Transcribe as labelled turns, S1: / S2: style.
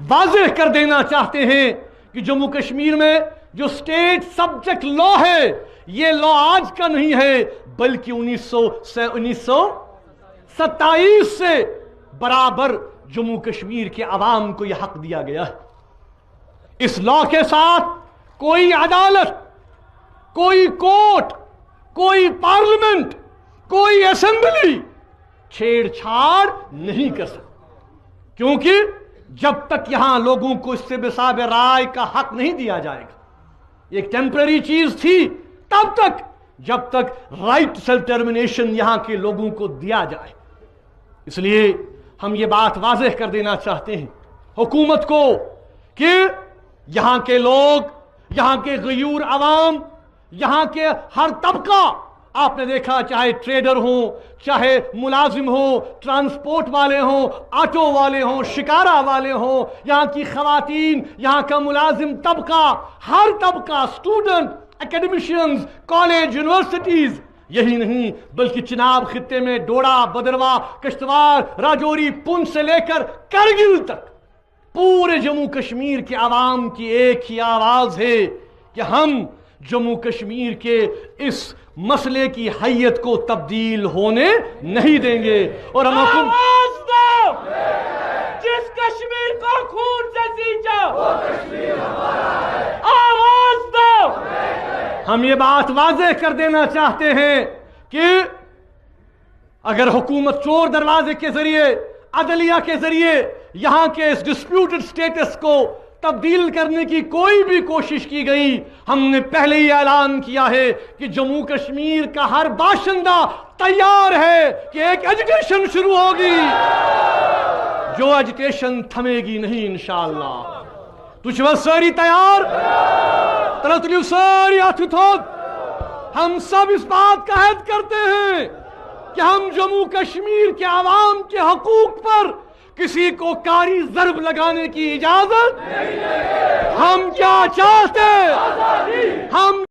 S1: واضح کر دینا چاہتے ہیں کہ جموں کشمیر میں جو اسٹیٹ سبجیکٹ لا ہے یہ لا آج کا نہیں ہے بلکہ 1927 سے برابر جموں کشمیر کے عوام کو یہ حق دیا گیا ہے۔ اس لا کے ساتھ کوئی عدالت، کوئی کورٹ، کوئی پارلیمنٹ، کوئی اسمبلی چھیڑ چھاڑ نہیں کر سکتی، کیونکہ جب تک یہاں لوگوں کو استبصار رائے کا حق نہیں دیا جائے گا، ایک ٹیمپرری چیز تھی تب تک جب تک رائٹ سیلف ڈٹرمنیشن یہاں کے لوگوں کو دیا جائے۔ اس لیے ہم یہ بات واضح کر دینا چاہتے ہیں حکومت کو کہ یہاں کے لوگ، یہاں کے غیور عوام، یہاں کے ہر طبقہ، آپ نے دیکھا چاہے ٹریڈر ہوں، چاہے ملازم ہوں، ٹرانسپورٹ والے ہوں، آٹو والے ہوں، شکارہ والے ہوں، یہاں کی خواتین، یہاں کا ملازم طبقہ، ہر طبقہ، اسٹوڈنٹ، اکیڈمیشینز، کالج، یونیورسٹیز، یہی نہیں بلکہ چناب خطے میں ڈوڈا، بدروا، کشتواڑ، راجوری، پونچھ سے لے کر کرگل تک پورے جموں کشمیر کے عوام کی ایک ہی آواز ہے کہ ہم جموں کشمیر کے اس مسئلے کی حیت کو تبدیل ہونے نہیں دیں گے، اور ہم
S2: آواز دو جس کشمیر کو خون سے سینچا وہ کشمیر ہمارا ہے، آواز دو۔
S1: ہم یہ بات واضح کر دینا چاہتے ہیں کہ اگر حکومت چور دروازے کے ذریعے، عدلیہ کے ذریعے یہاں کے اس ڈسپیوٹڈ سٹیٹس کو تبدیل کرنے کی کوئی بھی کوشش کی گئی، ہم نے پہلے ہی اعلان کیا ہے کہ جموں کشمیر کا ہر باشندہ تیار ہے کہ ایک ایجوکیشن شروع ہوگی جو ایجوکیشن تھمے گی نہیں انشاءاللہ۔ تجھ وہ ساری تیار؟ ترتلیو ساری ہاتھ اٹھاؤ۔ ہم سب اس بات کا عہد کرتے ہیں کہ ہم جموں کشمیر کے عوام کے حقوق پر کسی کو کاری ضرب لگانے کی اجازت، ہم کیا چاہتے ہیں؟ ہم